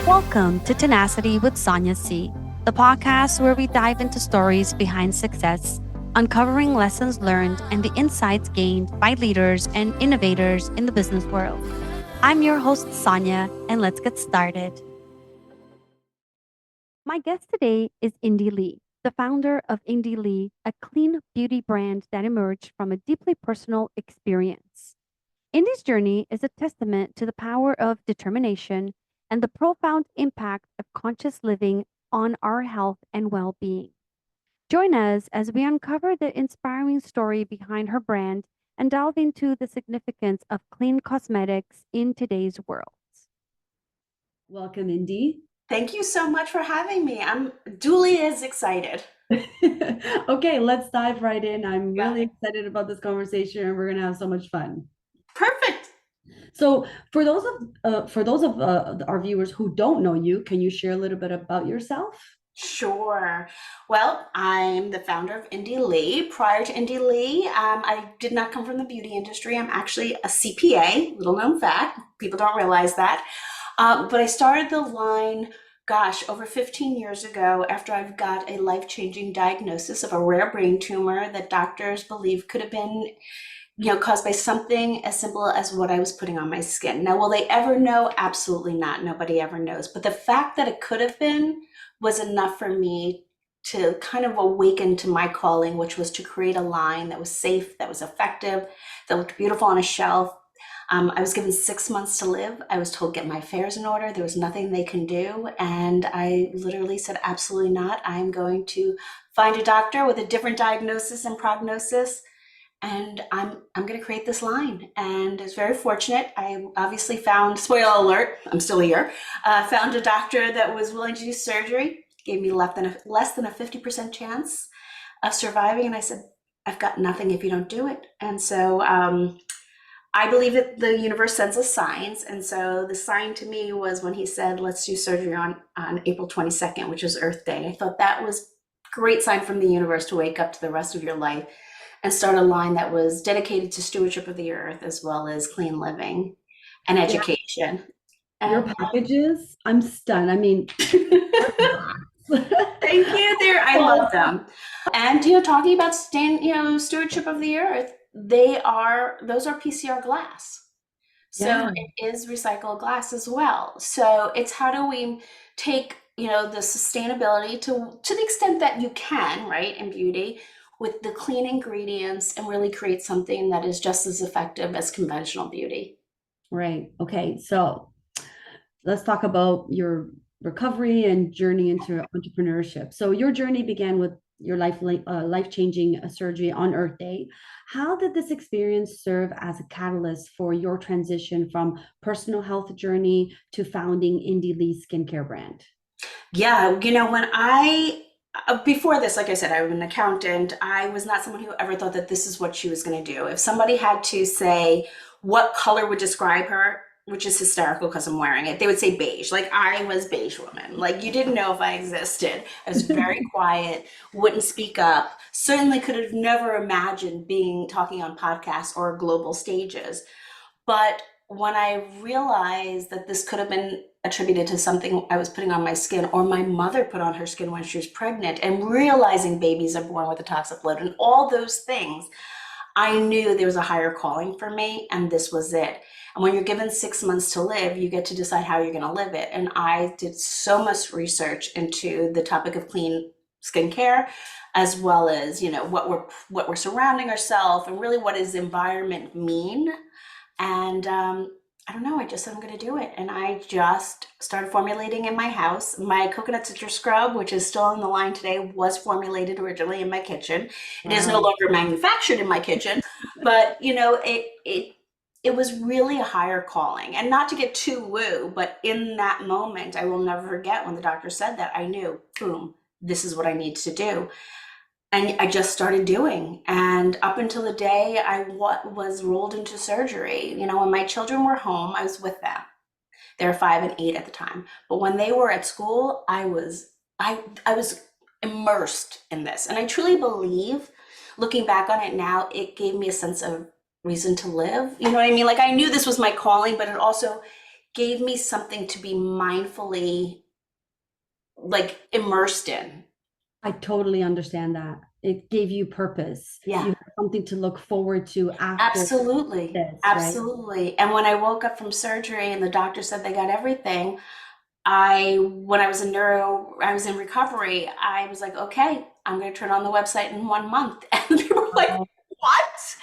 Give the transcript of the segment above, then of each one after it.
Welcome to Tenacity with Sonia C, the podcast where we dive into stories behind success, uncovering lessons learned and the insights gained by leaders and innovators in the business world. I'm your host, Sonia, and let's get started. My guest today is Indy Lee, the founder of Indy Lee, a clean beauty brand that emerged from a deeply personal experience. Indy's journey is a testament to the power of determination and the profound impact of conscious living on our health and well being. Join us as we uncover the inspiring story behind her brand and delve into the significance of clean cosmetics in today's world. Welcome, Indy. Thank you so much for having me. I'm duly as excited. Okay, let's dive right in. I'm really excited about this conversation, and we're going to have so much fun. Perfect. So, for those of our viewers who don't know you, can you share a little bit about yourself? Sure. Well, I'm the founder of Indy Lee. Prior to Indy Lee, I did not come from the beauty industry. I'm actually a CPA, little known fact. People don't realize that. But I started the line, over 15 years ago after I've got a life-changing diagnosis of a rare brain tumor that doctors believe could have been caused by something as simple as what I was putting on my skin. Now, will they ever know? Absolutely not. Nobody ever knows. But the fact that it could have been was enough for me to kind of awaken to my calling, which was to create a line that was safe, that was effective, that looked beautiful on a shelf. I was given 6 months to live. I was told, get my affairs in order. There was nothing they can do. And I literally said, absolutely not. I'm going to find a doctor with a different diagnosis and prognosis. And I'm going to create this line. And I was very fortunate. I obviously found, spoiler alert, I'm still here, found a doctor that was willing to do surgery, gave me less than a 50% chance of surviving. And I said, I've got nothing if you don't do it. And so I believe that the universe sends us signs. And so the sign to me was when he said, let's do surgery on April 22nd, which is Earth Day. I thought that was a great sign from the universe to wake up to the rest of your life and start a line that was dedicated to stewardship of the earth as well as clean living and education. Your packages, I'm stunned. I mean, thank you. I love them. And talking about stewardship of the earth, those are PCR glass. So it is recycled glass as well. So it's how do we take the sustainability to the extent that you can, right, in beauty, with the clean ingredients and really create something that is just as effective as conventional beauty. Right. Okay. So let's talk about your recovery and journey into entrepreneurship. So your journey began with your life-changing surgery on Earth Day. How did this experience serve as a catalyst for your transition from personal health journey to founding Indy Lee skincare brand? Yeah, when before this, like I said, I'm an accountant. I was not someone who ever thought that this is what she was going to do. If somebody had to say what color would describe her, which is hysterical because I'm wearing it, they would say beige. Like I was beige woman. Like you didn't know if I existed. I was very quiet, wouldn't speak up, certainly could have never imagined talking on podcasts or global stages. But when I realized that this could have been attributed to something I was putting on my skin or my mother put on her skin when she was pregnant, and realizing babies are born with a toxic load and all those things, I knew there was a higher calling for me, and this was it. And when you're given 6 months to live, you get to decide how you're going to live it. And I did so much research into the topic of clean skincare, as well as what we're surrounding ourselves, and really what does environment mean. And I don't know, I just said I'm going to do it. And I just started formulating in my house. My coconut citrus scrub, which is still on the line today, was formulated originally in my kitchen. It is no longer manufactured in my kitchen, but it was really a higher calling. And not to get too woo, but in that moment, I will never forget when the doctor said that, I knew, boom, this is what I need to do. And I just started doing. And up until the day I was rolled into surgery, when my children were home, I was with them. They were 5 and 8 at the time. But when they were at school, I was immersed in this. And I truly believe, looking back on it now, it gave me a sense of reason to live. You know what I mean? Like I knew this was my calling, but it also gave me something to be mindfully like immersed in. I totally understand that. It gave you purpose. Yeah. You have something to look forward to after Absolutely. this, right? Absolutely. And when I woke up from surgery and the doctor said they got everything, when I was I was in recovery, I was like, okay, I'm going to turn on the website in 1 month. And people were like, Oh, what?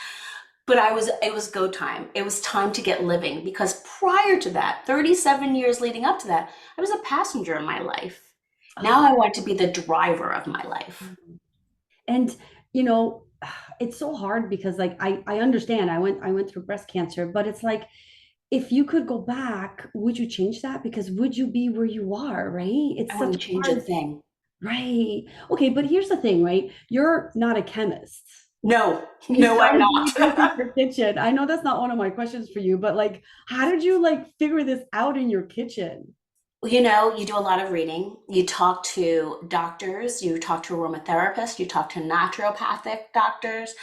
But it was go time. It was time to get living because prior to that, 37 years leading up to that, I was a passenger in my life. Now I oh. want to be the driver of my life. And you know, it's so hard because like I understand I went through breast cancer, but it's like if you could go back, would you change that? Because would you be where you are, right? It's I such wouldn't a change a hard, thing. right? Okay, but here's the thing, right? You're not a chemist. No, You no, I'm sound really not. just in your kitchen. I know that's not one of my questions for you, but like, how did you like figure this out in your kitchen? You know, you do a lot of reading. You talk to doctors, you talk to aromatherapists, you talk to naturopathic doctors,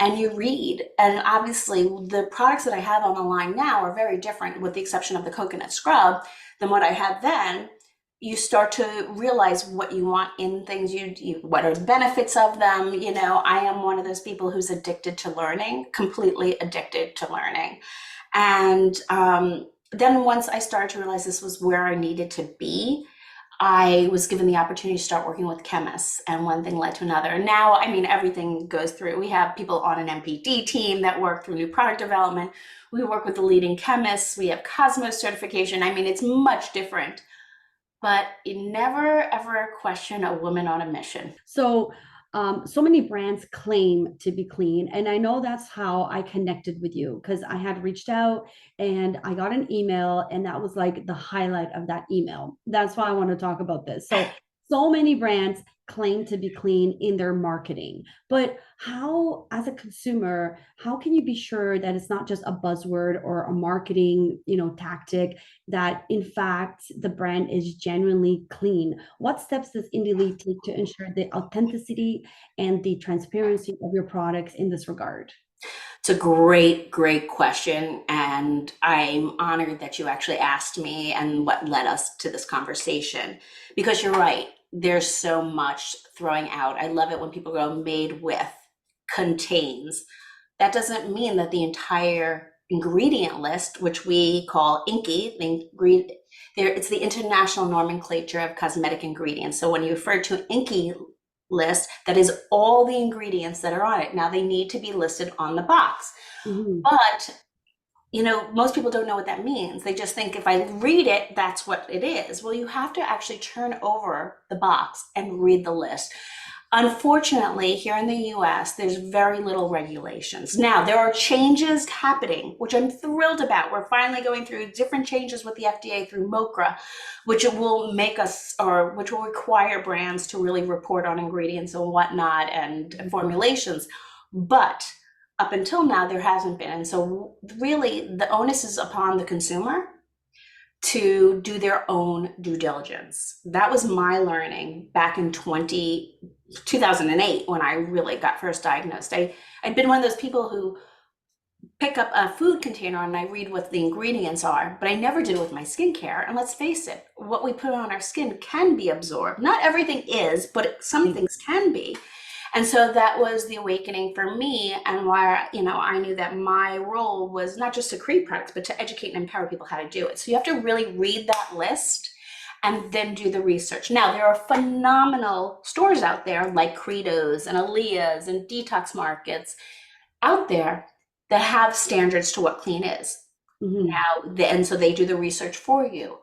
and you read. And obviously, the products that I have on the line now are very different, with the exception of the coconut scrub, than what I had then. You start to realize what you want in things, what are the benefits of them. You know, I am one of those people who's addicted to learning, completely addicted to learning. And then once I started to realize this was where I needed to be, I was given the opportunity to start working with chemists, and one thing led to another. And now, I mean, everything goes through. We have people on an MPD team that work through new product development. We work with the leading chemists. We have Cosmos certification. I mean, it's much different, but you never ever question a woman on a mission. So, so many brands claim to be clean, and I know that's how I connected with you because I had reached out and I got an email, and that was like the highlight of that email. That's why I want to talk about this. So, so many brands claim to be clean in their marketing, but how, as a consumer, how can you be sure that it's not just a buzzword or a marketing, tactic, that in fact the brand is genuinely clean? What steps does IndieLead take to ensure the authenticity and the transparency of your products in this regard? It's a great, great question. And I'm honored that you actually asked me and what led us to this conversation. Because you're right, there's so much throwing out. I love it when people go made with, contains. That doesn't mean that the entire ingredient list, which we call INCI, it's the International Nomenclature of Cosmetic Ingredients. So when you refer to INCI list, that is all the ingredients that are on it. Now they need to be listed on the box. Mhm. But most people don't know what that means. They just think if I read it, that's what it is. Well, you have to actually turn over the box and read the list. Unfortunately, here in the US, there's very little regulations. Now, there are changes happening, which I'm thrilled about. We're finally going through different changes with the FDA through MOCRA, which will which will require brands to really report on ingredients and whatnot and formulations. But up until now, there hasn't been. And so, really, the onus is upon the consumer to do their own due diligence. That was my learning back in 2008 when I really got first diagnosed. I'd been one of those people who pick up a food container and I read what the ingredients are, but I never did it with my skincare. And let's face it, what we put on our skin can be absorbed. Not everything is, but some things can be. And so that was the awakening for me, and why, I knew that my role was not just to create products, but to educate and empower people how to do it. So you have to really read that list and then do the research. Now, there are phenomenal stores out there like Credos and Aaliyah's and detox markets out there that have standards to what clean is. Mhm. And so they do the research for you.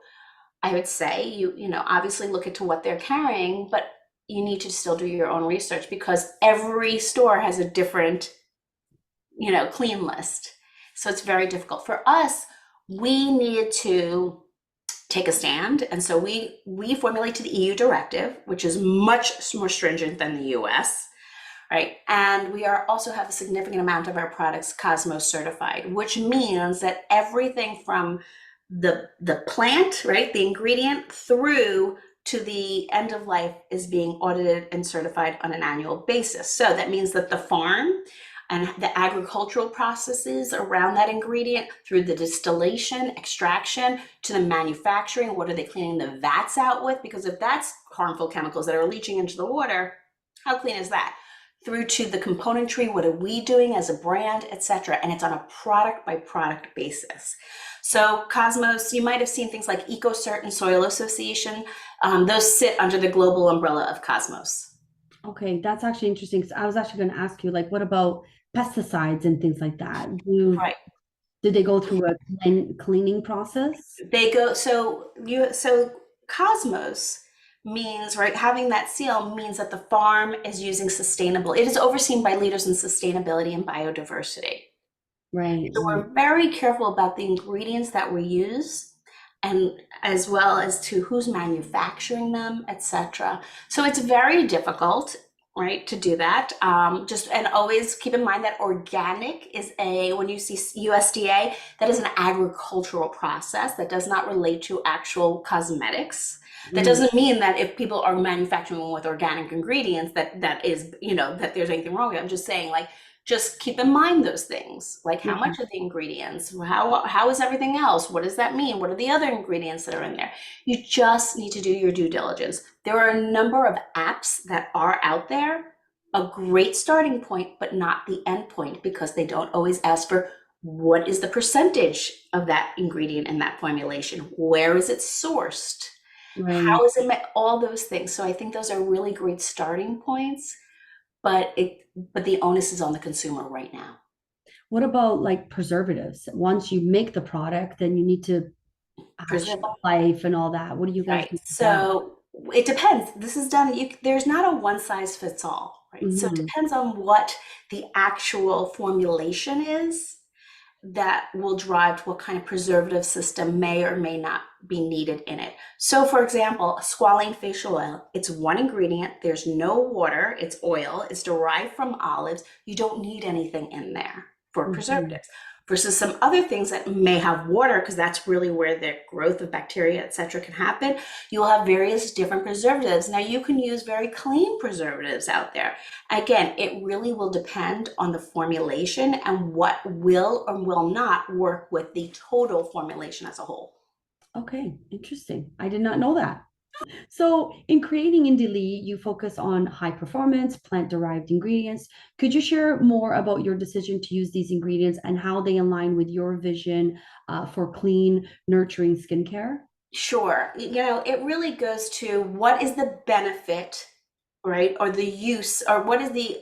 I would say obviously look into what they're carrying, but you need to still do your own research because every store has a different, clean list. So it's very difficult for us. We needed to take a stand, and so we formulate to the EU directive, which is much more stringent than the US. Right. And we also have a significant amount of our products Cosmos certified, which means that everything from the plant, right, the ingredient, through to the end of life is being audited and certified on an annual basis. So that means that the farm and the agricultural processes around that ingredient through the distillation, extraction to the manufacturing. What are they cleaning the vats out with? Because if that's harmful chemicals that are leaching into the water, how clean is that? Through to the componentry, what are we doing as a brand, etc. And it's on a product by product basis. So Cosmos, you might have seen things like EcoCert and Soil Association. Those sit under the global umbrella of Cosmos. Okay, that's actually interesting. 'Cause I was actually going to ask you, like, what about pesticides and things like that? Right. Did they go through a cleaning process? They go so Cosmos means, right, having that seal means that the farm is using sustainable. It is overseen by leaders in sustainability and biodiversity. Right, So right. we're very careful about the ingredients that we use and as well as to who's manufacturing them, etc. So it's very difficult, right, to do that. Just and always keep in mind that organic is when you see USDA, that is an agricultural process that does not relate to actual cosmetics. That Mm, doesn't mean that if people are manufacturing with organic ingredients that is, that there's anything wrong with it. I'm just saying, like, just keep in mind those things, like how yeah, much are the ingredients, how is everything else, what does that mean, what are the other ingredients that are in there. You just need to do your due diligence. There are a number of apps that are out there, a great starting point but not the end point, because they don't always ask for what is the percentage of that ingredient in that formulation, where is it sourced, right. how is it made, all those things. So I think those are really great starting points, but the onus is on the consumer right now. What about like preservatives? Once you make the product, then you need to have Preserve, shelf life and all that. What do you guys right? do with that? So it depends. This is done. There's not a one size fits all, right? So it Hmm. depends on what the actual formulation is that will drive what kind of preservative system may or may not be needed in it. So, for example, squalane facial oil, it's one ingredient, there's no water, it's oil, it's derived from olives. You don't need anything in there for Hmm. preservatives. Versus some other things that may have water, because that's really where the growth of bacteria, etc., can happen. You'll have various different preservatives. Now, you can use very clean preservatives out there. Again, it really will depend on the formulation and what will or will not work with the total formulation as a whole. Okay, interesting. I did not know that. So, in creating Indie Lee, you focus on high performance, plant derived ingredients. Could you share more about your decision to use these ingredients and how they align with your vision for clean, nurturing skincare? Sure. It really goes to what is the benefit, right? Or the use, or what is the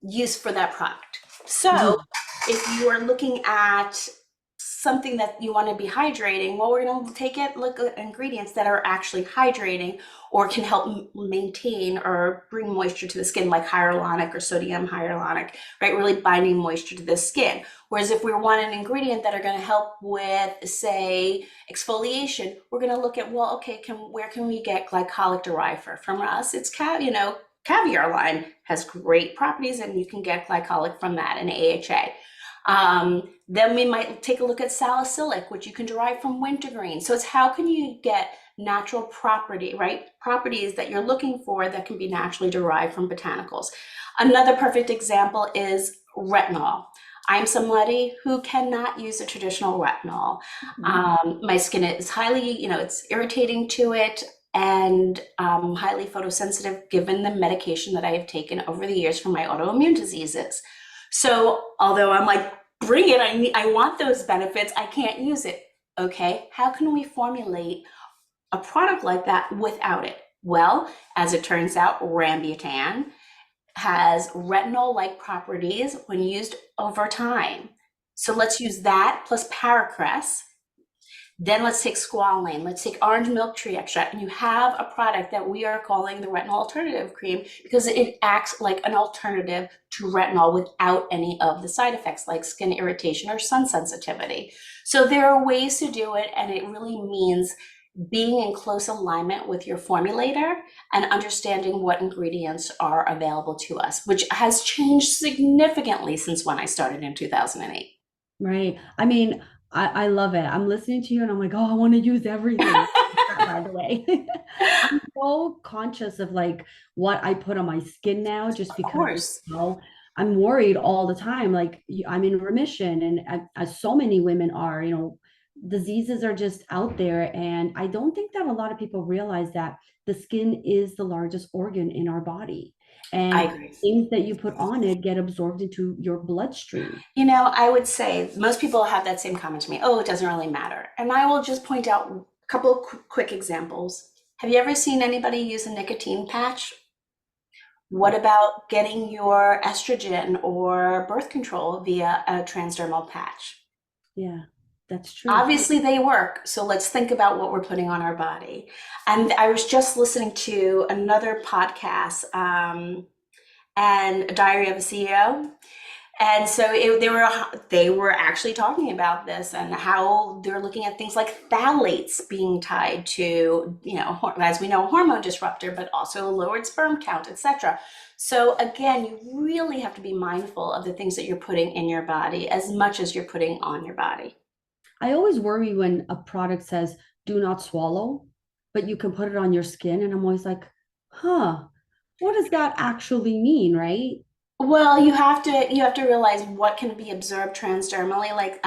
use for that product. So Mhm. if you are looking at something that you want to be hydrating, well, we're going to look at ingredients that are actually hydrating or can help maintain or bring moisture to the skin, like hyaluronic or sodium hyaluronic, right? Really binding moisture to the skin. Whereas if we want an ingredient that are going to help with, say, exfoliation, we're going to look at, well, okay, where can we get glycolic derived from us? It's caviar line has great properties, and you can get glycolic from that and AHA. Then we might take a look at salicylic, which you can derive from wintergreen. So it's how can you get natural property, right? Properties that you're looking for that can be naturally derived from botanicals. Another perfect example is retinol. I'm somebody who cannot use a traditional retinol. Mhm. My skin is highly, it's irritating to it and highly photosensitive given the medication that I have taken over the years for my autoimmune diseases. So although I'm like, bring it, I want those benefits, I can't use it. Okay, how can we formulate a product like that without it? Well, as it turns out, Rambutan has retinol-like properties when used over time. So let's use that plus Paracress. Then let's take squalane, let's take orange milk tree extract, and you have a product that we are calling the retinol alternative cream because it acts like an alternative to retinol without any of the side effects like skin irritation or sun sensitivity. So there are ways to do it, and it really means being in close alignment with your formulator and understanding what ingredients are available to us, which has changed significantly since when I started in 2008. Right. I mean, I love it. I'm listening to you and I'm like, oh, I want to use everything. By the way, I'm so conscious of like what I put on my skin now, just Of because, course. you know. I'm worried all the time. Like I'm in remission, and as so many women are, diseases are just out there. And I don't think that a lot of people realize that the skin is the largest organ in our body. I And agree. things that you put on it get absorbed into your bloodstream. I would say most people have that same comment to me. Oh, it doesn't really matter. And I will just point out a couple of quick examples. Have you ever seen anybody use a nicotine patch? What about getting your estrogen or birth control via a transdermal patch? Yeah, that's true. Obviously, they work. So let's think about what we're putting on our body. And I was just listening to another podcast, and Diary of a CEO. And so they were actually talking about this and how they're looking at things like phthalates being tied to, as we know, a hormone disruptor, but also a lowered sperm count, etc. So again, you really have to be mindful of the things that you're putting in your body as much as you're putting on your body. I always worry when a product says do not swallow, but you can put it on your skin. And I'm always like, huh, what does that actually mean, right? Well, you have to realize what can be absorbed transdermally, like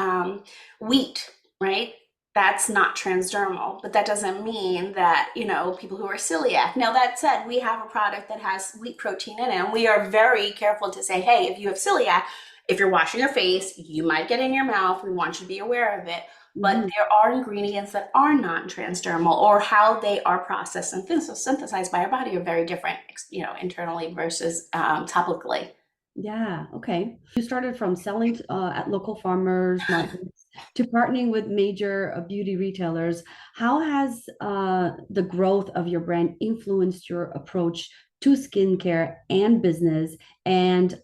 wheat, right? That's not transdermal, but that doesn't mean that, people who are celiac. Now, that said, we have a product that has wheat protein in it, and we are very careful to say, hey, if you have celiac, if you're washing your face, you might get in your mouth. We want you to be aware of it. But Mhm. there are ingredients that are non-transdermal, or how they are processed and synthesized by our body are very different, internally versus topically. Yeah, okay. You started from selling at local farmers markets to partnering with major beauty retailers. How has the growth of your brand influenced your approach to skincare and business? And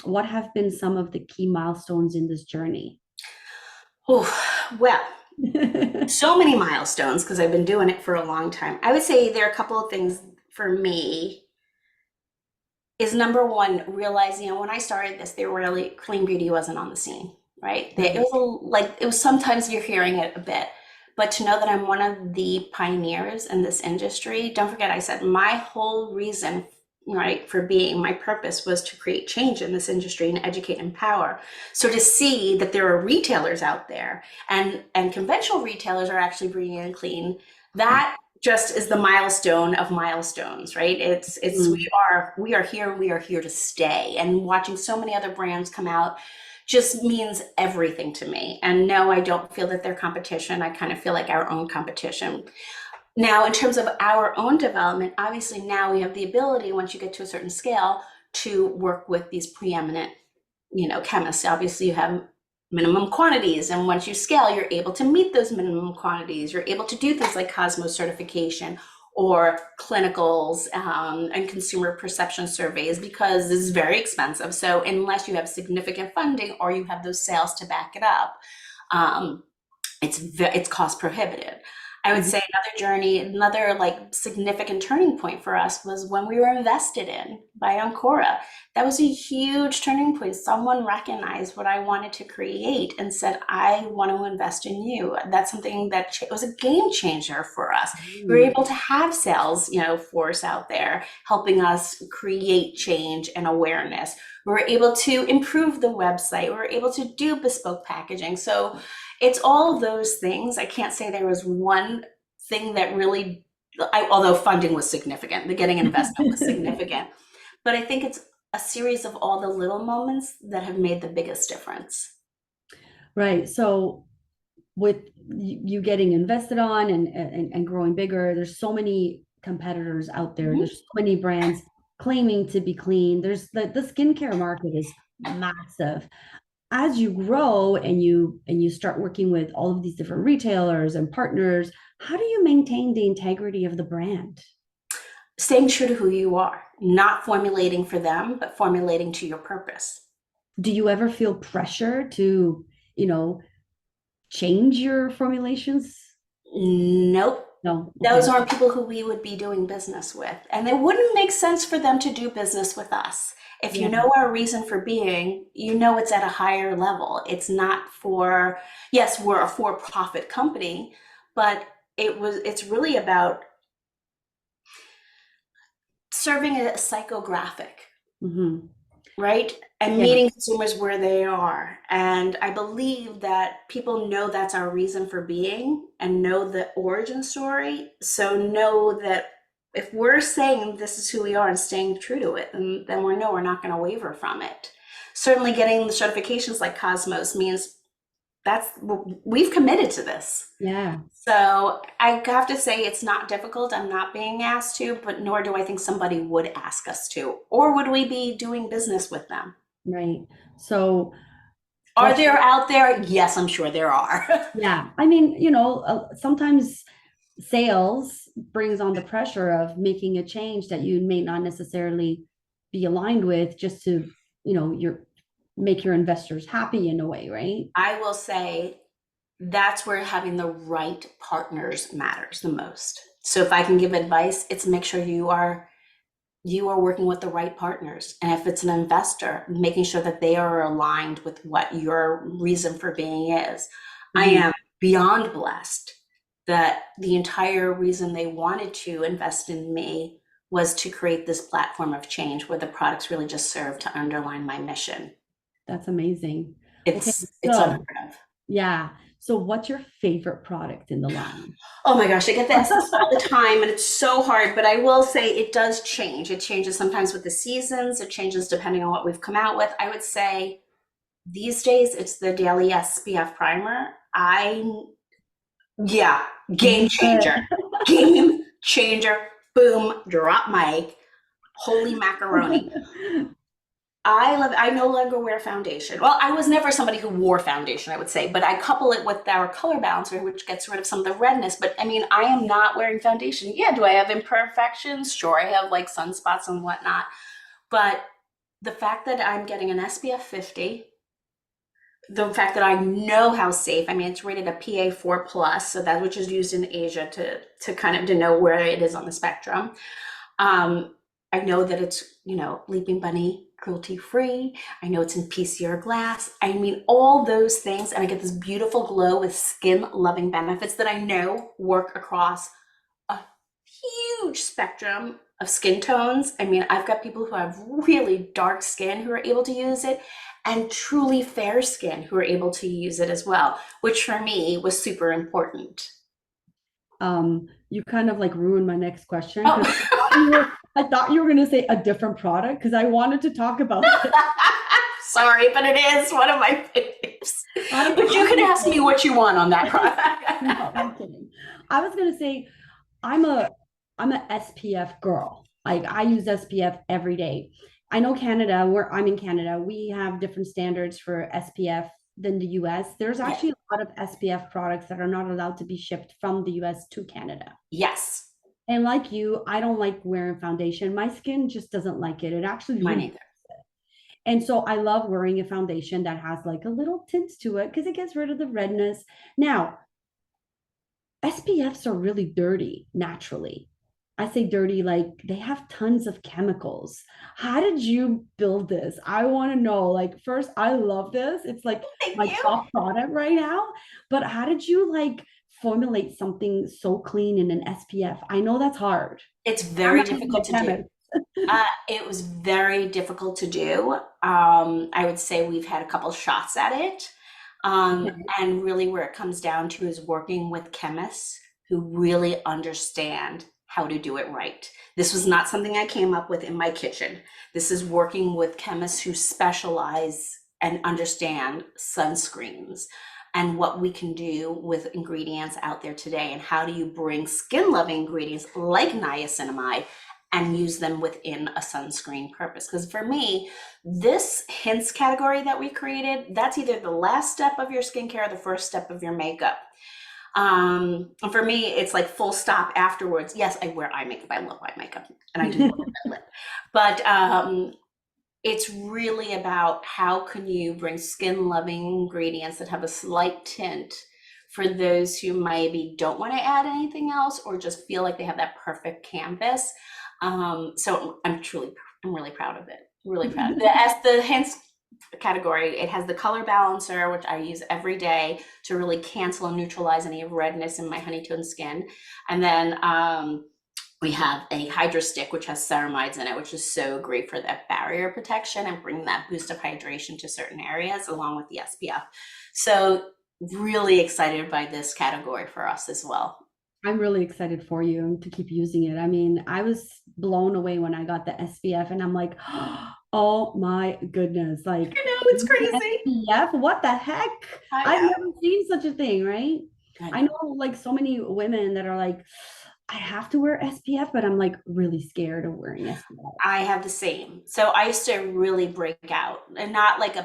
what have been some of the key milestones in this journey? Well, so many milestones because I've been doing it for a long time. I would say there are a couple of things for me is number one, realizing, when I started this, there really clean beauty wasn't on the scene, right? It Right. was it was sometimes you're hearing it a bit, but to know that I'm one of the pioneers in this industry, don't forget I said my whole reason, right, for being, my purpose was to create change in this industry and educate and empower. So to see that there are retailers out there and conventional retailers are actually bringing in clean, that just is the milestone of milestones, right? It's Mm. we are here, we are here to stay. And watching so many other brands come out just means everything to me. And no, I don't feel that they're competition. I kind of feel like our own competition. Now, in terms of our own development, obviously now we have the ability, once you get to a certain scale, to work with these preeminent, chemists. Obviously, you have minimum quantities, and once you scale, you're able to meet those minimum quantities. You're able to do things like Cosmos certification or clinicals, and consumer perception surveys, because this is very expensive. So unless you have significant funding or you have those sales to back it up, um, it's cost prohibitive. I would Mhm. say another journey, another like significant turning point for us was when we were invested in by Ancora. That was a huge turning point. Someone recognized what I wanted to create and said, I want to invest in you. That's something that was a game changer for us. We were Mm. able to have sales, force out there helping us create change and awareness. We were able to improve the website. We were able to do bespoke packaging. So it's all those things. I can't say there was one thing that really, although funding was significant, the getting investment was significant, but I think it's a series of all the little moments that have made the biggest difference. Right. So with you getting invested on and growing bigger, there's so many competitors out there. Mhm. There's so many brands claiming to be clean. There's the skincare market is massive. As you grow and you start working with all of these different retailers and partners, how do you maintain the integrity of the brand? Staying true to who you are, not formulating for them, but formulating to your purpose. Do you ever feel pressure to, you know, change your formulations? Nope. No. Those Okay. aren't people who we would be doing business with. And it wouldn't make sense for them to do business with us. If you Yeah. know our reason for being, you know it's at a higher level. It's not for, yes, we're a for-profit company, but it's really about serving a psychographic. Hmm. right? And Yeah, meeting consumers where they are. And I believe that people know that's our reason for being and know the origin story. So know that if we're saying this is who we are and staying true to it, then we're not going to waver from it. Certainly getting the certifications like Cosmos means that's we've committed to this. yeah, So I have to say it's not difficult. I'm not being asked to, but nor do I think somebody would ask us to. Or would we be doing business with them? right. So Are what there out there? Yes, I'm sure there are. yeah, I mean, sometimes sales brings on the pressure of making a change that you may not necessarily be aligned with just to, your make your investors happy in a way, right? I will say that's where having the right partners matters the most. So if I can give advice, it's make sure you are working with the right partners. And if it's an investor, making sure that they are aligned with what your reason for being is. I Mhm. am beyond blessed that the entire reason they wanted to invest in me was to create this platform of change where the products really just serve to underline my mission. That's amazing. Okay, It's unheard so of. yeah. So what's your favorite product in the line? Oh my gosh, I get asked this all the time, and it's so hard. But I will say it does change. It changes sometimes with the seasons. It changes depending on what we've come out with. I would say these days it's the daily SPF primer. Yeah, game Love changer. it. Game changer. Boom, drop mic. Holy macaroni. I love it. I no longer wear foundation. Well, I was never somebody who wore foundation, I would say, but I couple it with our color balancer, which gets rid of some of the redness. But I mean, I am not wearing foundation. Yeah, do I have imperfections? Sure, I have like sunspots and whatnot. But the fact that I'm getting an SPF 50, the fact that I know how safe, I mean, it's rated a PA 4 plus, so that which is used in Asia to kind of to know where it is on the spectrum. Um, I know that it's, Leaping Bunny cruelty free. I know it's in PCR glass. I mean, all those things. And I get this beautiful glow with skin loving benefits that I know work across a huge spectrum of skin tones. I mean, I've got people who have really dark skin who are able to use it and truly fair skin who are able to use it as well, which for me was super important. You kind of like ruined my next question because Oh, I thought you were going to say a different product because I wanted to talk about it. sorry, but it is one of my faves. But you can ask me Honestly, what you want on that no, product. I'm kidding. I was going to say I'm a I'm a SPF girl. Like I use SPF every day. I know Canada, where I'm in Canada, we have different standards for SPF than the US. There's Yes. actually a lot of SPF products that are not allowed to be shipped from the US to Canada. Yes. And like you, I don't like wearing foundation. My skin just doesn't like it. It actually Mine really, either. and so I love wearing a foundation that has like a little tint to it because it gets rid of the redness. Now, SPFs are really dirty naturally. I say dirty like they have tons of chemicals. How did you build this? I want to know. Like, first, I love this. It's like Thank my you. top product right now. But how did you like formulate something so clean in an SPF? I know that's hard. It's I'm very not even difficult a to do. chemist. It was very difficult to do. I would say we've had a couple shots at it. Okay. And really, where it comes down to is working with chemists who really understand how to do it right. This was not something I came up with in my kitchen. This is working with chemists who specialize and understand sunscreens and what we can do with ingredients out there today. And how do you bring skin loving ingredients like niacinamide and use them within a sunscreen purpose? Because for me, this hints category that we created, that's either the last step of your skincare or the first step of your makeup. And for me, it's like full stop afterwards. Yes, I wear eye makeup. I love eye makeup and I do love that lip. But it's really about how can you bring skin loving ingredients that have a slight tint for those who maybe don't want to add anything else or just feel like they have that perfect canvas. So I'm really proud of it. Really proud. As the hints category, it has the color balancer, which I use every day to really cancel and neutralize any redness in my honey tone skin. And then We have a Hydro Stick, which has ceramides in it, which is so great for that barrier protection and bring that boost of hydration to certain areas, along with the SPF. So really excited by this category for us as well. I'm really excited for you to keep using it. I mean, I was blown away when I got the SPF and I'm like, oh my goodness, like I know, it's crazy. SPF, what the heck? I I've know. never seen such a thing, right? I I know. know like so many women that are like, I have to wear SPF, but I'm like really scared of wearing SPF. I have the same. So I used to really break out, and not like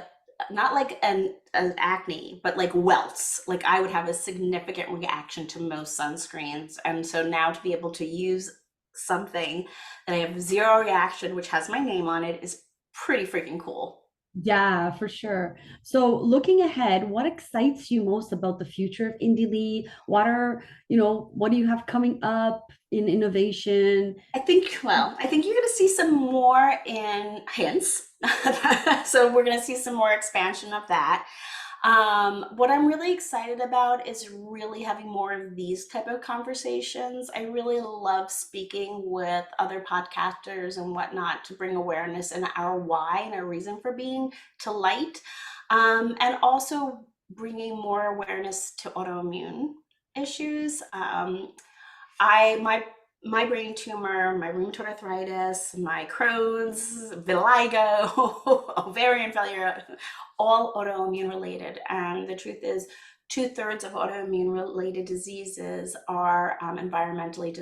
an acne, but like welts. Like I would have a significant reaction to most sunscreens. And so now to be able to use something that I have zero reaction, which has my name on it, is pretty freaking cool. Yeah, for sure. So looking ahead, what excites you most about the future of Indie Lee? What do you have coming up in innovation? I think you're going to see some more in hints. So we're going to see some more expansion of that. What I'm really excited about is really having more of these type of conversations. I really love speaking with other podcasters and whatnot to bring awareness and our why and our reason for being to light, and also bringing more awareness to autoimmune issues. I my brain tumor, my rheumatoid arthritis, my Crohn's, vitiligo, ovarian failure, all autoimmune related. And the truth is, 2/3 of autoimmune related diseases are environmentally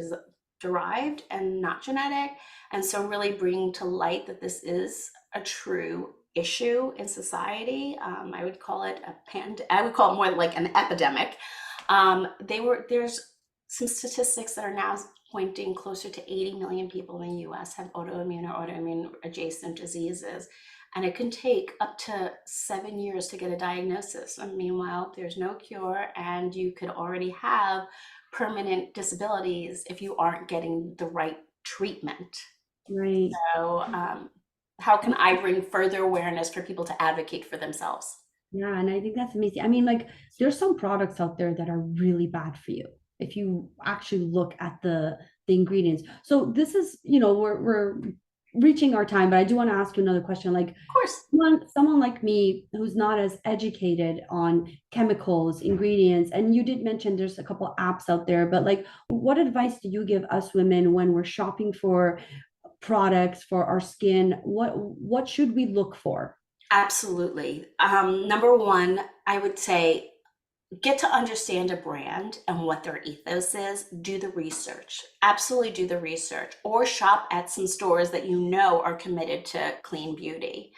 derived and not genetic. And so, really bringing to light that this is a true issue in society. I would call it I would call it more like an epidemic. There's some statistics that are now pointing closer to 80 million people in the US have autoimmune or autoimmune adjacent diseases. And it can take up to 7 years to get a diagnosis. And meanwhile, there's no cure, and you could already have permanent disabilities if you aren't getting the right treatment. Right. So, how can I bring further awareness for people to advocate for themselves? Yeah, and I think that's amazing. I mean, like there's some products out there that are really bad for you if you actually look at the ingredients. So this is, we're reaching our time, but I do want to ask you another question. Like Of course. someone like me who's not as educated on chemicals, ingredients, and you did mention there's a couple apps out there, but like what advice do you give us women when we're shopping for products for our skin? What should we look for? Absolutely. Number one, I would say get to understand a brand and what their ethos is. Do the research. Absolutely do the research, or shop at some stores that you know are committed to clean beauty.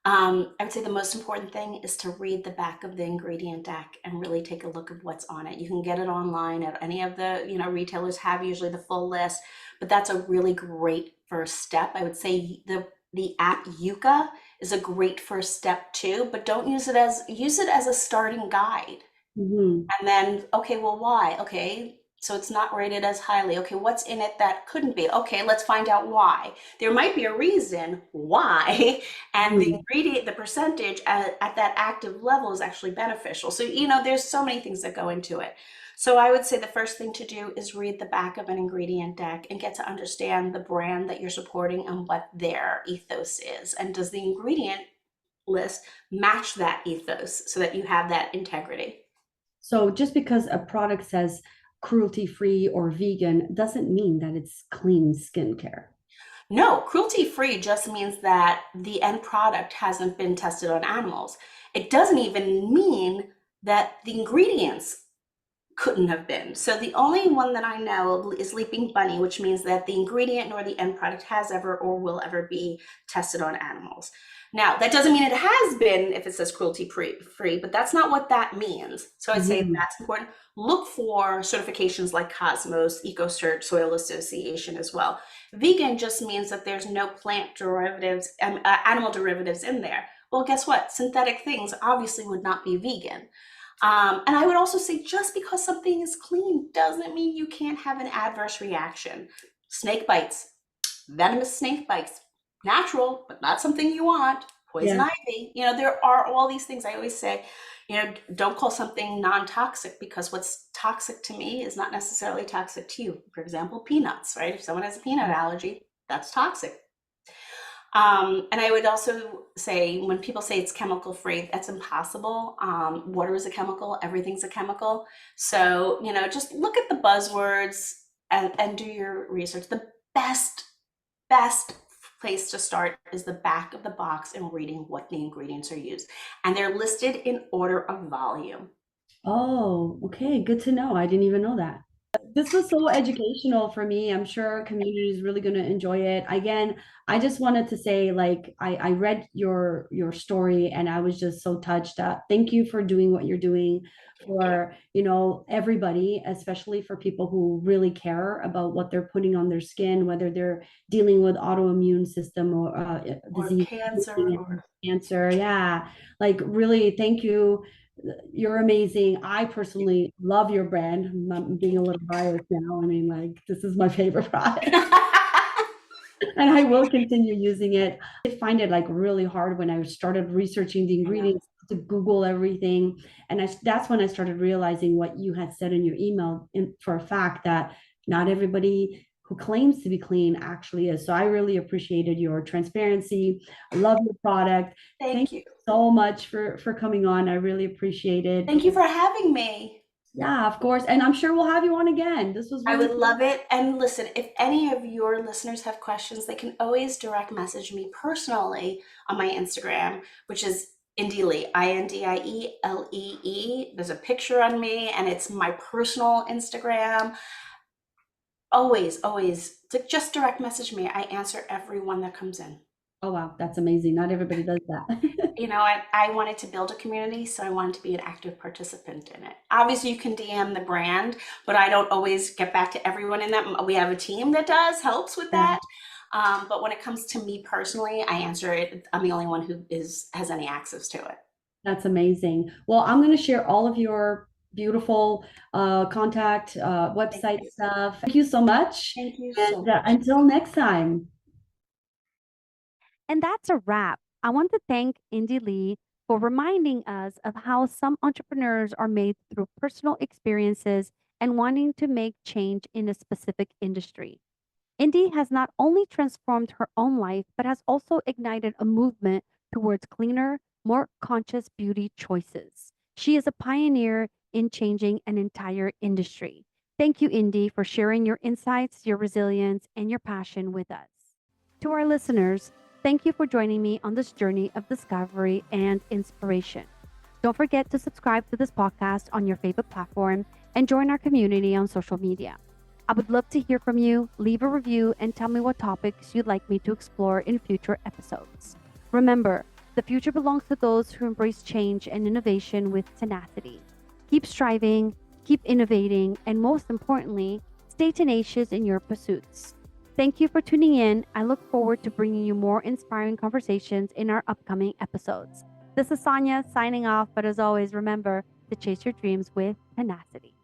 I would say the most important thing is to read the back of the ingredient deck and really take a look at what's on it. You can get it online at any of the, retailers have usually the full list, but that's a really great first step. I would say the app Yuka is a great first step too, but don't use it as a starting guide. Mhm. And then, okay, well, why? Okay, so it's not rated as highly. Okay, what's in it that couldn't be? Okay, let's find out why. There might be a reason why, and the Mhm. ingredient, the percentage at that active level is actually beneficial. So, there's so many things that go into it. So I would say the first thing to do is read the back of an ingredient deck and get to understand the brand that you're supporting and what their ethos is. And does the ingredient list match that ethos so that you have that integrity? So just because a product says cruelty free or vegan doesn't mean that it's clean skincare. No, cruelty free just means that the end product hasn't been tested on animals. It doesn't even mean that the ingredients couldn't have been. So the only one that I know is Leaping Bunny, which means that the ingredient nor the end product has ever or will ever be tested on animals. Now, that doesn't mean it has been if it says cruelty free, but that's not what that means. So I'd say Mhm. that's important. Look for certifications like Cosmos, EcoCert, Soil Association as well. Vegan just means that there's no plant derivatives, animal derivatives in there. Well, guess what? Synthetic things obviously would not be vegan. And I would also say just because something is clean doesn't mean you can't have an adverse reaction. Snake bites, venomous snake bites, natural, but not something you want. poison Yeah. ivy. There are all these things. I always say, don't call something non-toxic, because what's toxic to me is not necessarily toxic to you. For example, peanuts, right? If someone has a peanut allergy, that's toxic. And I would also say, when people say it's chemical free, that's impossible. Water is a chemical, everything's a chemical. So, just look at the buzzwords and do your research. The best place to start is the back of the box and reading what the ingredients are used. And they're listed in order of volume. Oh, okay. Good to know. I didn't even know that. This was so educational for me. I'm sure our community is really going to enjoy it. Again, I just wanted to say, like, I read your story and I was just so touched. Thank you for doing what you're doing for, everybody, especially for people who really care about what they're putting on their skin, whether they're dealing with autoimmune system or Or disease, cancer, or cancer. Yeah, like really, thank you. You're amazing. I personally love your brand. I'm being a little biased now. I mean, like, this is my favorite product and I will continue using it. I find it like really hard when I started researching the I know. ingredients to Google everything. And that's when I started realizing what you had said in your email, for a fact that not everybody who claims to be clean actually is. So I really appreciated your transparency. I love your product. Thank Thank you you. so much for coming on. I really appreciate it. Thank you for having me. Yeah, of course. And I'm sure we'll have you on again. This was I really would love it. And listen, if any of your listeners have questions, they can always direct message me personally on my Instagram, which is Indie Lee, Indielee. There's a picture on me, and it's my personal Instagram. Always, just direct message me. I answer everyone that comes in. Oh, wow. That's amazing. Not everybody does that. I wanted to build a community, so I wanted to be an active participant in it. Obviously, you can DM the brand, but I don't always get back to everyone in that. We have a team that helps with Yeah. that. But when it comes to me personally, I answer it. I'm the only one who has any access to it. That's amazing. Well, I'm going to share all of your beautiful contact, Thank website you. stuff. Thank you so much. Thank you so And much. until next time. And that's a wrap. I want to thank Indy Lee for reminding us of how some entrepreneurs are made through personal experiences and wanting to make change in a specific industry. Indy has not only transformed her own life, but has also ignited a movement towards cleaner, more conscious beauty choices. She is a pioneer in changing an entire industry. Thank you, Indy, for sharing your insights, your resilience, and your passion with us. To our listeners, thank you for joining me on this journey of discovery and inspiration. Don't forget to subscribe to this podcast on your favorite platform and join our community on social media. I would love to hear from you. Leave a review and tell me what topics you'd like me to explore in future episodes. Remember, the future belongs to those who embrace change and innovation with tenacity. Keep striving, keep innovating, and most importantly, stay tenacious in your pursuits. Thank you for tuning in. I look forward to bringing you more inspiring conversations in our upcoming episodes. This is Sonia signing off, but as always, remember to chase your dreams with tenacity.